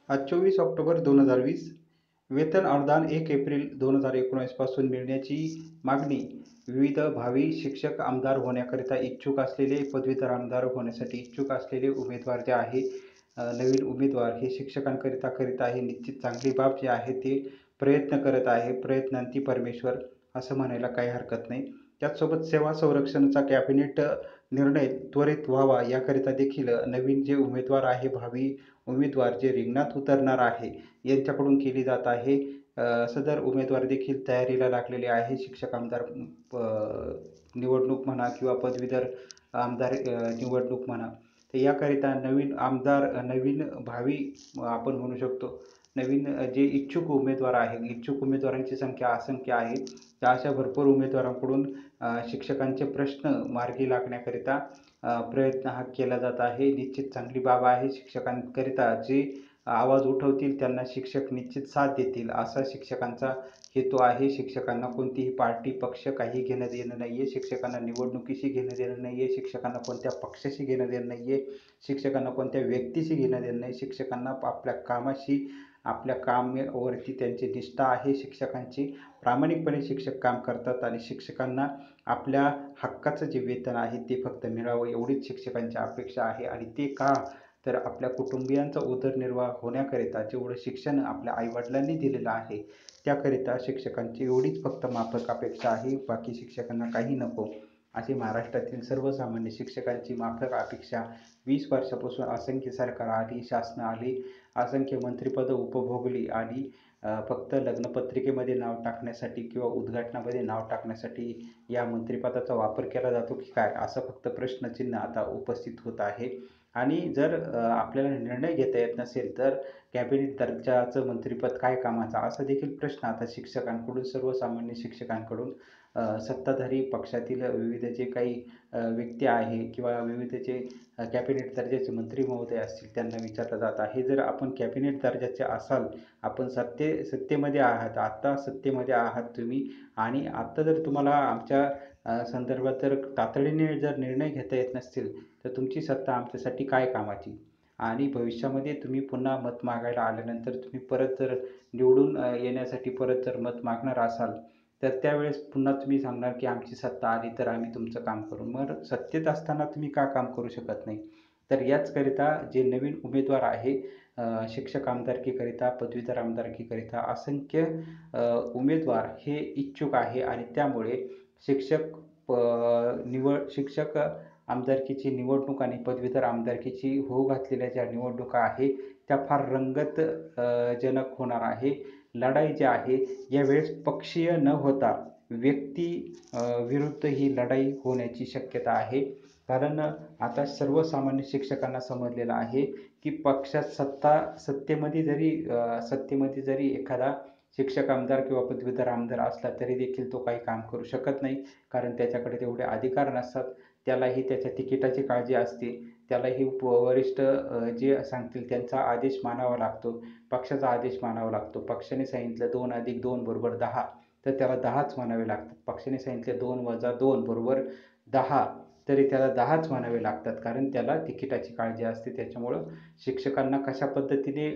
आज 24 ऑक्टोबर 2020 वेतन अनुदान 1 एप्रिल 2019 पासून मिळण्याची मागणी. विविध भावी शिक्षक आमदार होण्याकरिता इच्छुक असलेले, पदवीधर आमदार होण्यासाठी इच्छुक असलेले उमेदवार जे आहे, नवीन उमेदवार हे शिक्षकांकरिता करीत आहे. निश्चित चांगली बाब जी आहे ते प्रयत्न करत आहे. प्रयत्नांती परमेश्वर असं म्हणायला काही हरकत नाही. त्याचसोबत सेवा संरक्षणाचा कॅबिनेट निर्णय त्वरित व्हावा याकरिता देखील नवीन जे उमेदवार आहे, भावी उमेदवार जे रिंगणात उतरणार आहे, यांच्याकडून केली जात आहे. सदर उमेदवार देखील तयारीला लागलेले आहे. शिक्षक आमदार निवडणूक म्हणा किंवा पदवीधर आमदार निवडणूक म्हणा. तर याकरिता नवीन आमदार, नवीन भावी आपण म्हणू शकतो, नवीन जे इच्छुक उमेदवार आहेत, इच्छुक उमेदवारांची संख्या असंख्य आहे. त्या अशा भरपूर उमेदवारांकडून शिक्षकांचे प्रश्न मार्गी लागण्याकरिता प्रयत्न हा केला जात आहे. निश्चित चांगली बाब आहे. शिक्षकांकरिता जे आवाज उठवतील त्यांना शिक्षक निश्चित साथ देतील, असा शिक्षकांचा हेतू आहे. शिक्षकांना कोणतीही पार्टी, पक्ष काही घेणं देणं नाही आहे. शिक्षकांना निवडणुकीशी घेणं देणं नाही आहे. शिक्षकांना कोणत्या पक्षाशी घेणं देणं नाही आहे. शिक्षकांना कोणत्या व्यक्तीशी घेणं देणं नाही. शिक्षकांना आपल्या कामाशी, आपल्या कामावरती त्यांची निष्ठा आहे. शिक्षकांची प्रामाणिकपणे शिक्षक काम करतात आणि शिक्षकांना आपल्या हक्काचं जे वेतन आहे ते फक्त मिळावं एवढीच शिक्षकांची अपेक्षा आहे. आणि ते का, तर आपल्या कुटुंबियांचा उदरनिर्वाह होण्याकरिता जेवढं शिक्षण आपल्या आईवडिलांनी दिलेलं आहे त्याकरिता शिक्षकांची एवढीच फक्त माफक अपेक्षा आहे. बाकी शिक्षकांना काही नको, अशी महाराष्ट्रातील सर्वसामान्य शिक्षकांची माफक अपेक्षा. 20 वर्षापासून असंख्य सरकार आली, शासनं आली, असंख्य मंत्रिपदं उपभोगली आणि फक्त लग्नपत्रिकेमध्ये नाव टाकण्यासाठी किंवा उद्घाटनामध्ये नाव टाकण्यासाठी या मंत्रिपदाचा वापर केला जातो की काय, असं फक्त प्रश्नचिन्ह आता उपस्थित होत आहे. आणि जर आपल्याला निर्णय घेता येत नसेल तर कॅबिनेट दर्जाचं मंत्रिपद काय कामाचं, असा देखील प्रश्न आता शिक्षकांकडून, सर्वसामान्य शिक्षकांकडून सत्ताधारी पक्षातील विविध जे काही व्यक्ती आहे किंवा विविध जे कॅबिनेट दर्जाचे मंत्री महोदय असतील त्यांना विचारलं जात आहे. जर आपण कॅबिनेट दर्जाचे असाल, आपण सत्तेमध्ये आहात, आत्ता सत्तेमध्ये आहात तुम्ही, आणि आत्ता जर तुम्हाला आमच्या संदर्भात जर तातडीने जर निर्णय घेता येत नसतील तर तुमची सत्ता आमच्यासाठी काय कामाची. आणि भविष्यामध्ये तुम्ही पुन्हा मत मागायला आल्यानंतर तुम्ही परत जर निवडून येण्यासाठी परत जर मत मागणार असाल तर त्यावेळेस पुन्हा तुम्ही सांगणार की आमची सत्ता आली तर आम्ही तुमचं काम करू. मग सत्तेत असताना तुम्ही का काम करू शकत नाही. तर याचकरिता जे नवीन उमेदवार आहे, शिक्षक आमदारकीकरिता, पदवीधर आमदारकीकरिता असंख्य उमेदवार हे इच्छुक आहे. आणि त्यामुळे शिक्षक शिक्षक आमदारकीची निवडणूक आणि पदवीधर आमदारकीची होऊ घातलेल्या ज्या निवडणुका आहे त्या फार रंगत जनक होणार आहे. लढाई जी आहे यावेळेस पक्षीय न होता व्यक्ती विरुद्ध ही लढाई होण्याची शक्यता आहे. कारण आता सर्वसामान्य शिक्षकांना समजलेलं आहे की पक्षात सत्तेमध्ये जरी एखादा शिक्षक आमदार किंवा पदवीधर आमदार असला तरी देखील तो काही काम करू शकत नाही. कारण त्याच्याकडे तेवढे अधिकार नसतात. त्यालाही त्याच्या तिकिटाची काळजी असते. त्यालाही वरिष्ठ जे सांगतील त्यांचा आदेश मानावा लागतो. पक्षाचा आदेश मानावा लागतो. पक्षाने सांगितलं 2 + 2 = 10 तर त्याला 10च म्हणावे लागतात. पक्षाने सांगितले 2 - 2 = 10 तरी त्याला 10च म्हणावे लागतात. कारण त्याला तिकिटाची काळजी असते. त्याच्यामुळं शिक्षकांना कशा पद्धतीने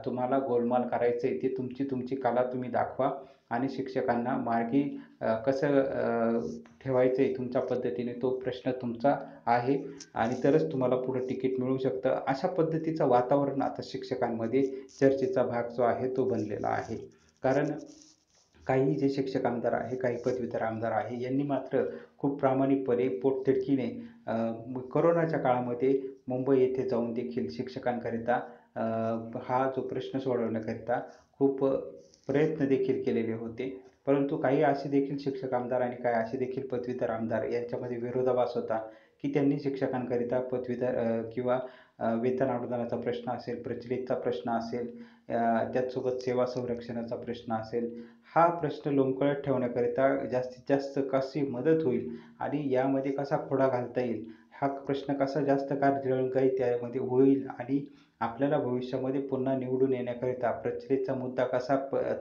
तुम्हाला गोलमाल करायचं आहे ते तुमची कला तुम्ही दाखवा आणि शिक्षकांना मार्गी कसं ठेवायचं आहे तुमच्या पद्धतीने, तो प्रश्न तुमचा आहे. आणि तरच तुम्हाला पुढं तिकीट मिळू शकतं. अशा पद्धतीचं वातावरण आता शिक्षकांमध्ये चर्चेचा भाग जो आहे तो बनलेला आहे. कारण काही जे शिक्षक आमदार आहे, काही पदवीधर आमदार आहे, यांनी मात्र खूप प्रामाणिकपणे पोटतिडकीने कोरोनाच्या काळामध्ये मुंबई येथे जाऊन देखील शिक्षकांकरिता हा जो प्रश्न सोडवण्याकरिता खूप प्रयत्न देखील केलेले होते. परंतु काही असे देखील शिक्षक आमदार आणि काही असे देखील पदवीधर आमदार यांच्यामध्ये विरोधाभास होता की त्यांनी शिक्षकांकरिता पदवीधर किंवा वेतन अनुदानाचा प्रश्न असेल, प्रचलितचा प्रश्न असेल, त्याचसोबत सेवा संरक्षणाचा प्रश्न असेल, हा प्रश्न लोंबकळत ठेवण्याकरिता जास्तीत जास्त कशी मदत होईल आणि यामध्ये कसा खोडा घालता येईल, हा प्रश्न कसा जास्त काळ दिरंगाई त्यामध्ये होईल आणि आपल्याला भविष्यामध्ये पुन्हा निवडून येण्याकरिता प्रचलितचा मुद्दा कसा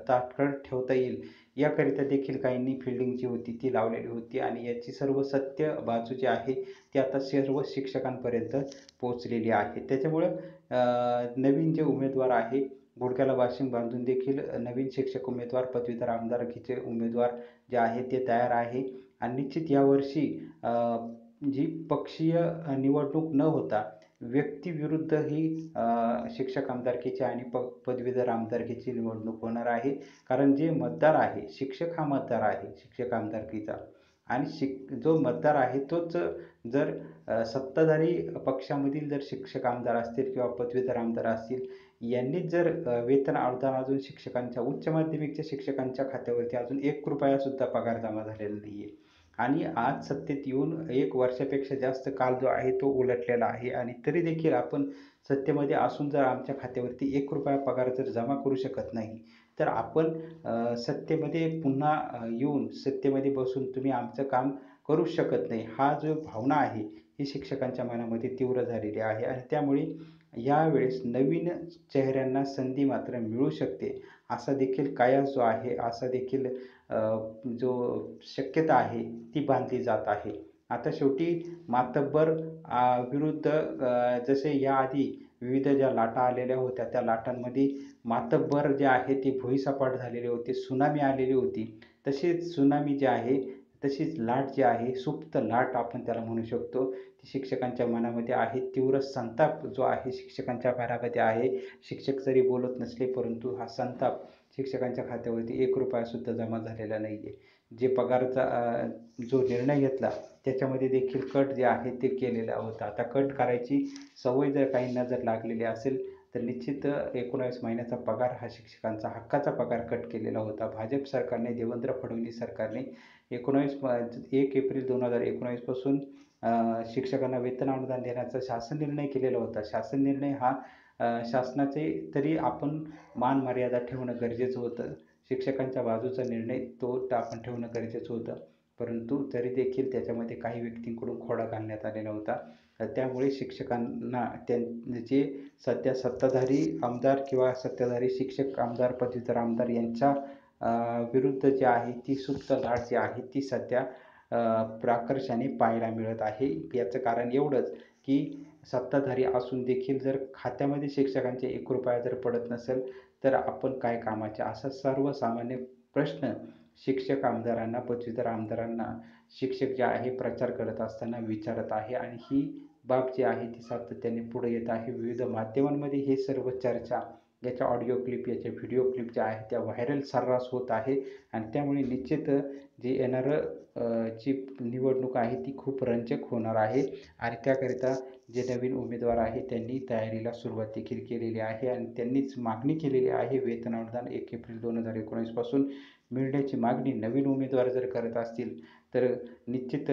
ताठर ठेवता येईल याकरिता देखील काहींनी फिल्डिंग जी होती ती लावलेली होती. आणि याची सर्व सत्य बाजू जी आहे ती आता सर्व शिक्षकांपर्यंत पोहोचलेली आहे. त्याच्यामुळं नवीन जे उमेदवार आहे, गुडघ्याला बाशिंग बांधून देखील नवीन शिक्षक उमेदवार, पदवीधर आमदारकीचे उमेदवार जे आहेत ते तयार आहे. आणि निश्चित यावर्षी जी पक्षीय निवडणूक न होता व्यक्तीविरुद्ध ही शिक्षक आमदारकीची आणि पदवीधर आमदारकीची निवडणूक होणार आहे. कारण जे मतदार आहे, शिक्षक हा मतदार आहे शिक्षक आमदारकीचा, आणि जो मतदार आहे तोच जर सत्ताधारी पक्षामधील जर शिक्षक आमदार असतील किंवा पदवीधर आमदार असतील, यांनीच जर वेतन अनुदान अजून शिक्षकांच्या, उच्च माध्यमिकच्या शिक्षकांच्या खात्यावरती अजून ₹1 सुद्धा पगार जमा झालेला नाही आहे. आणि आज सत्तेत येऊन 1 वर्षापेक्षा जास्त काळ जो आहे तो उलटलेला आहे, आणि तरी देखील आपण सत्तेमध्ये असून जर आमच्या खात्यावरती ₹1 पगार जर जमा करू शकत नाही, तर आपण सत्तेमध्ये पुन्हा येऊन सत्तेमध्ये बसून तुम्ही आमचं काम करूच शकत नाही, हा जो भावना आहे ही शिक्षकांच्या मनामध्ये तीव्र झालेली आहे. आणि त्यामुळे यावेळेस नवीन चेहऱ्यांना संधी मात्र मिळू शकते, असा देखील कयास जो आहे, असा देखील जो शक्यता आहे ती बांधली जात आहे. आता शेवटी मातब्बर विरुद्ध जसे याआधी विविध ज्या लाटा आलेल्या होत्या, त्या लाटांमध्ये मातब्बर जे आहे ते भुईसपाट झालेले होते, सुनामी आलेली होती. तशीच सुनामी जी आहे, तशीच लाट जी आहे, सुप्त लाट आपण त्याला म्हणू शकतो, ती शिक्षकांच्या मनामध्ये आहे. तीव्र संताप जो आहे शिक्षकांच्या मनामध्ये आहे. शिक्षक जरी बोलत नसले, परंतु हा संताप शिक्षकांच्या खात्यावरती ₹1 सुद्धा जमा झालेला नाही आहे. जे पगाराचा जो निर्णय घेतला त्याच्यामध्ये देखील कट जे आहे ते केलेला होता. आता कट करायची सवय जर काहींना जर लागलेली असेल, तर निश्चित 19 महिन्याचा पगार हा शिक्षकांचा हक्काचा पगार कट केलेला होता. भाजप सरकारने, देवेंद्र फडणवीस सरकारने 1 एप्रिल 2019 पासून शिक्षकांना वेतन अनुदान देण्याचा शासन निर्णय केलेला होता. शासन निर्णय हा शासनाचे तरी आपण मान मर्यादा ठेवणं गरजेचं होतं. शिक्षकांच्या बाजूचा निर्णय तो आपण ठेवणं गरजेचं होतं. परंतु तरी देखील त्याच्यामध्ये काही व्यक्तींकडून खोडा घालण्यात आलेला होता. त्यामुळे शिक्षकांना जे सध्या सत्ताधारी आमदार किंवा सत्ताधारी शिक्षक आमदार, पदवीधर आमदार यांच्या विरुद्ध जी आहे ती सुप्त लाट जी आहे ती सध्या प्रकर्षाने पाहायला मिळत आहे. याचं कारण एवढंच की सत्ताधारी असून देखील जर खात्यामध्ये शिक्षकांचे ₹1 जर पडत नसेल, तर आपण काय कामाचे, असा सर्वसामान्य प्रश्न शिक्षक आमदारांना, पदवीधर आमदारांना शिक्षक जे आहे प्रचार करत असताना विचारत आहे. आणि ही बाब जी आहे ती सातत्याने पुढे येत आहे. विविध माध्यमांमध्ये हे सर्व चर्चा, याच्या ऑडिओ क्लिप, याच्या व्हिडिओ क्लिप ज्या आहेत त्या व्हायरल सर्रास होत आहे. आणि त्यामुळे निश्चित जे येणारं जी निवडणूक आहे ती खूप रंजक होणार आहे. आणि त्याकरिता जे नवीन उमेदवार आहे त्यांनी तयारीला सुरुवात देखील केलेली आहे, आणि त्यांनीच मागणी केलेली आहे वेतन अनुदान 1 एप्रिल 2019 पासून मिळण्याची मागणी नवीन उमेदवार जर करत असतील, तर निश्चित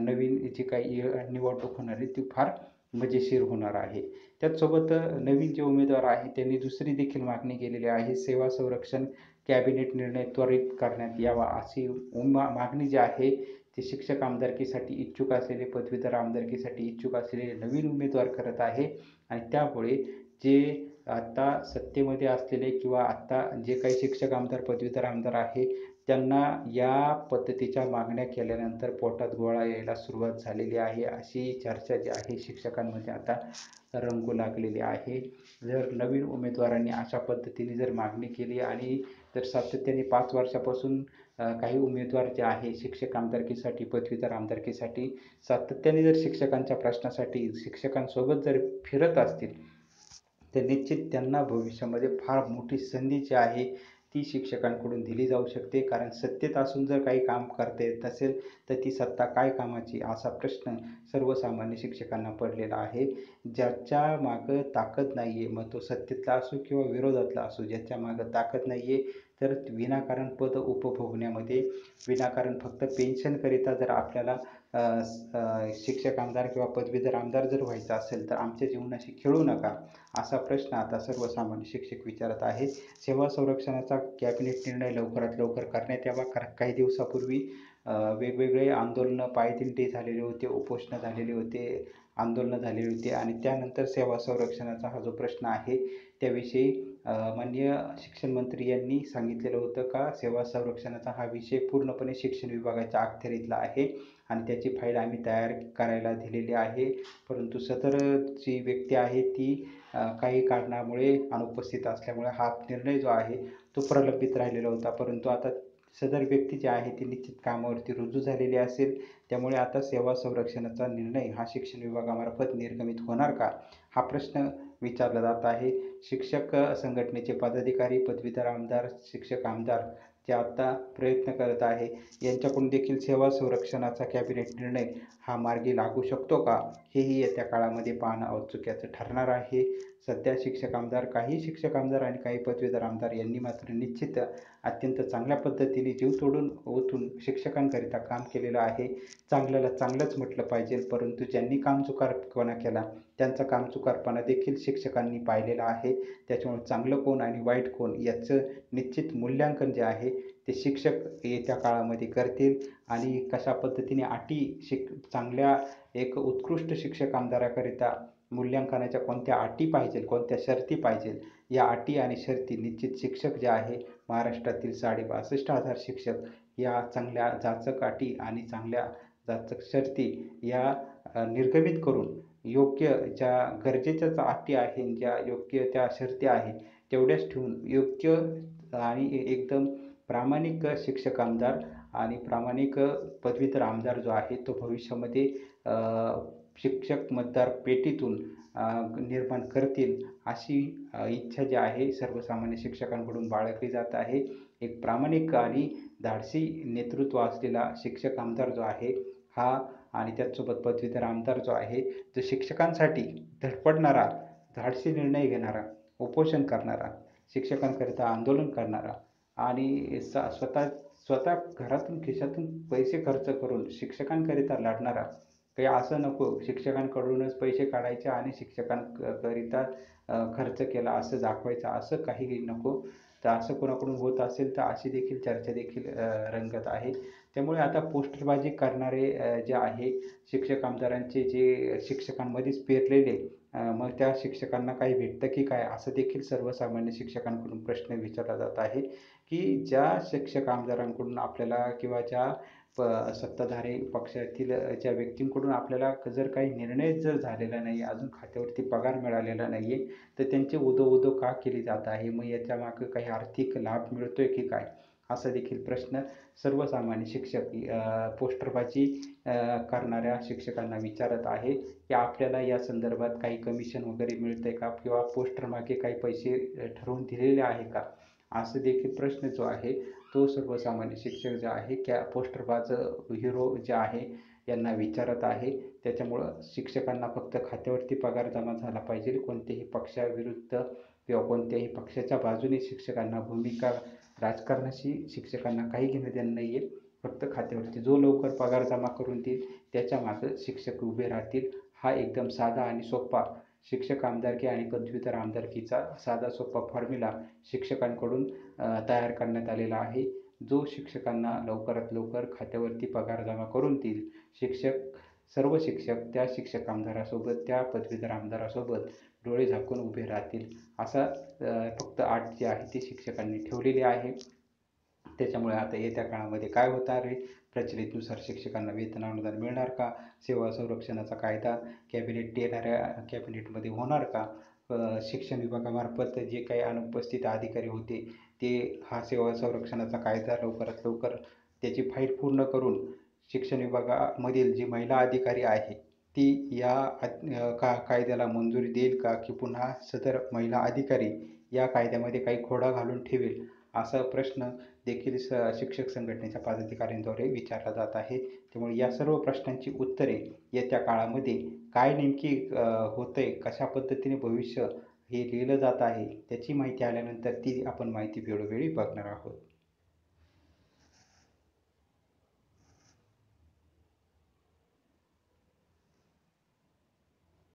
नवीन जी काही निवडणूक होणार आहे ती फार मजेशीर होणार आहे. त्याचसोबत नवीन जे उमेदवार आहे त्यांनी दुसरी देखील मागणी केलेली आहे, सेवा संरक्षण कॅबिनेट निर्णय त्वरित करण्यात यावा, अशी मागणी जी आहे ती शिक्षक आमदारकीसाठी इच्छुक असलेले, पदवीधर आमदारकीसाठी इच्छुक असलेले नवीन उमेदवार करत आहे. आणि त्यामुळे जे आत्ता सत्तेमध्ये असलेले किंवा आत्ता जे काही शिक्षक आमदार, पदवीधर आमदार आहे, त्यांना या पद्धतीच्या मागण्या केल्यानंतर पोटात गोळा यायला सुरुवात झालेली आहे, अशी चर्चा जी आहे शिक्षकांमध्ये आता रंगू लागलेली आहे. जर नवीन उमेदवारांनी अशा पद्धतीने जर मागणी केली आणि जर सातत्याने 5 वर्षापासून काही उमेदवार जे आहे शिक्षक आमदारकीसाठी, पदवीधर आमदारकीसाठी सातत्याने जर शिक्षकांच्या प्रश्नासाठी शिक्षकांसोबत जर फिरत असतील, तर निश्चित त्यांना भविष्यामध्ये फार मोठी संधी जी आहे ती शिक्षकांकडून दिली जाऊ शकते. कारण सत्तेत असून जर काही काम करता येत नसेल, तर ती सत्ता काय कामाची, असा प्रश्न सर्वसामान्य शिक्षकांना पडलेला आहे. ज्याच्या मागं ताकद नाही आहे, मग तो सत्तेतला असो किंवा विरोधातला असो, ज्याच्या मागं ताकद नाही आहे, तर विनाकारण पद उपभोगण्यामध्ये, विनाकारण फक्त पेन्शनकरिता जर आपल्याला शिक्षक आमदार किंवा पदवीधर आमदार जर व्हायचं असेल, तर आमच्या जीवनाशी खेळू नका, असा प्रश्न आता सर्वसामान्य शिक्षक विचारत आहे. सेवा संरक्षणाचा कॅबिनेट निर्णय लवकरात लवकर करण्यात यावा. कारण काही दिवसापूर्वी वेगवेगळे आंदोलनं, पायदिंडी झालेले होते, उपोषणं झालेले होते, आंदोलनं झालेली होती, आणि त्यानंतर सेवा संरक्षणाचा हा जो प्रश्न आहे त्याविषयी माननीय शिक्षण मंत्री यांनी सांगितलेलं होतं का सेवा संरक्षणाचा हा विषय पूर्णपणे शिक्षण विभागाच्या अखत्यारीतला आहे आणि त्याची फाईल आम्ही तयार करायला दिलेली आहे. परंतु सदर जी व्यक्ती आहे ती काही कारणामुळे अनुपस्थित असल्यामुळे हा निर्णय जो आहे तो प्रलंबित राहिलेला होता. परंतु आता सदर व्यक्ती जी आहे ती निश्चित कामावरती रुजू झालेली असेल. त्यामुळे आता सेवा संरक्षणाचा निर्णय हा शिक्षण विभागामार्फत निर्गमित होणार का, हा प्रश्न विचारला जात आहे. शिक्षक संघटनेचे पदाधिकारी, पदवीधर आमदार, शिक्षक आमदार जे आता प्रयत्न करत आहे, यांच्याकडून देखील सेवा संरक्षणाचा कॅबिनेट निर्णय हा मार्गी लागू शकतो का, हेही येत्या काळामध्ये पाहणं औत्सुक्याचं ठरणार आहे. सध्या काही शिक्षक आमदार आणि काही पदवीधर आमदार यांनी मात्र निश्चित अत्यंत चांगल्या पद्धतीने जीव तोडून ओतून शिक्षकांकरिता काम केलेलं आहे. चांगल्याला चांगलंच म्हटलं पाहिजे. परंतु ज्यांनी कामचुकारपणा केला त्यांचा कामचुकारपणा देखील शिक्षकांनी पाहिलेला आहे. त्याच्यामुळे चांगलं कोण आणि वाईट कोण याचं निश्चित मूल्यांकन जे आहे ते शिक्षक येत्या काळामध्ये करतील आणि कशा पद्धतीने चांगल्या एक उत्कृष्ट शिक्षक आमदाराकरिता मूल्यांकनाच्या कोणत्या अटी पाहिजे, कोणत्या शर्ती पाहिजे, या अटी आणि शर्ती निश्चित शिक्षक जे आहे महाराष्ट्रातील 62,500 शिक्षक या चांगल्या जाचक अटी आणि चांगल्या जाचक शर्ती या निर्गमित करून योग्य ज्या गरजेच्या अटी आहेत, ज्या योग्य त्या शर्ती आहेत तेवढ्याच ठेवून योग्य आणि एकदम प्रामाणिक शिक्षक आमदार आणि प्रामाणिक पदवीधर आमदार जो आहे तो भविष्यामध्ये शिक्षक मतदार पेटीतून निर्माण करतील अशी इच्छा जी आहे सर्वसामान्य शिक्षकांकडून बाळगली जात आहे. एक प्रामाणिक आणि धाडसी नेतृत्व असलेला शिक्षक आमदार जो आहे हा आणि त्याचसोबत पदवीधर आमदार जो आहे जो शिक्षकांसाठी धडपडणारा, धाडसी निर्णय घेणारा, उपोषण करणारा, शिक्षकांकरिता आंदोलन करणारा आणि स्वतः घरातून खिशातून पैसे खर्च करून शिक्षकांकरिता लढणारा, काही असं नको शिक्षकांकडूनच पैसे काढायचे आणि शिक्षकांकरिता खर्च केला असं दाखवायचं, असं काही नको. तर असं कोणाकडून होत असेल तर अशी देखील चर्चा देखील रंगत आहे. त्यामुळे आता पोस्टरबाजी करणारे जे आहे शिक्षक आमदारांचे जे शिक्षकांमध्येच पेरलेले मग त्या शिक्षकांना काही भेटतं की काय, असं देखील सर्वसामान्य शिक्षकांकडून प्रश्न विचारला जात आहे की ज्या शिक्षक आमदारांकडून आपल्याला किंवा ज्या सत्ताधारी पक्षातील ज्या व्यक्तींकडून आपल्याला जर काही निर्णय जर झालेला नाही, अजून खात्यावरती पगार मिळालेला नाही आहे, तर त्यांची उदो का केली जात आहे, मग याच्यामागं काही आर्थिक लाभ मिळतोय की काय, असा देखील प्रश्न सर्वसामान्य शिक्षक पोस्टरबाजी करणाऱ्या शिक्षकांना विचारत आहे की आपल्याला या संदर्भात काही कमिशन वगैरे मिळतंय का किंवा पोस्टरमागे काही पैसे ठरवून दिलेले आहे का, असं देखील प्रश्न जो आहे तो सर्वसामान्य शिक्षक जे आहे पोस्टरबाज हिरो जे आहे यांना विचारत आहे. त्याच्यामुळं शिक्षकांना फक्त खात्यावरती पगार जमा झाला पाहिजे. कोणत्याही पक्षाविरुद्ध किंवा कोणत्याही पक्षाच्या बाजूने शिक्षकांना भूमिका, राजकारणाशी शिक्षकांना काही घेणं देणं नाही आहे. फक्त खात्यावरती जो लवकर पगार जमा करून देईल त्याच्यामागं शिक्षक उभे राहतील. हा एकदम साधा आणि सोपा शिक्षक आमदारकी आणि पदवीधर आमदारकीचा साधा सोपा फॉर्म्युला शिक्षकांकडून तयार करण्यात आलेला आहे. जो शिक्षकांना लवकरात लवकर खात्यावरती पगार जमा करून देईल. सर्व शिक्षक त्या शिक्षक आमदारासोबत, त्या पदवीधर आमदारासोबत डोळे झाकून उभे राहतील. असा फक्त अट जी आहे ती शिक्षकांनी ठेवलेली आहे. त्याच्यामुळे आता येत्या काळामध्ये काय होणार आहे, प्रचलितनुसार शिक्षकांना वेतन अनुदान मिळणार का, सेवा संरक्षणाचा कायदा कॅबिनेटमध्ये होणार का, शिक्षण विभागामार्फत जे काही अनुपस्थित अधिकारी होते ते हा सेवा संरक्षणाचा कायदा लवकरात लवकर त्याची फाईल पूर्ण करून शिक्षण विभागामधील जी महिला अधिकारी आहे ती या कायद्याला मंजुरी देईल का, की पुन्हा सदर महिला अधिकारी या कायद्यामध्ये काही खोडा घालून ठेवेल, असा प्रश्न देखील शिक्षक संघटनेच्या पदाधिकाऱ्यांद्वारे विचारला जात आहे. त्यामुळे या सर्व प्रश्नांची उत्तरे येत्या काळामध्ये काय नेमकी होतंय, कशा पद्धतीने भविष्य हे लिहिलं जात आहे त्याची माहिती आल्यानंतर ती आपण माहिती वेळोवेळी बघणार आहोत.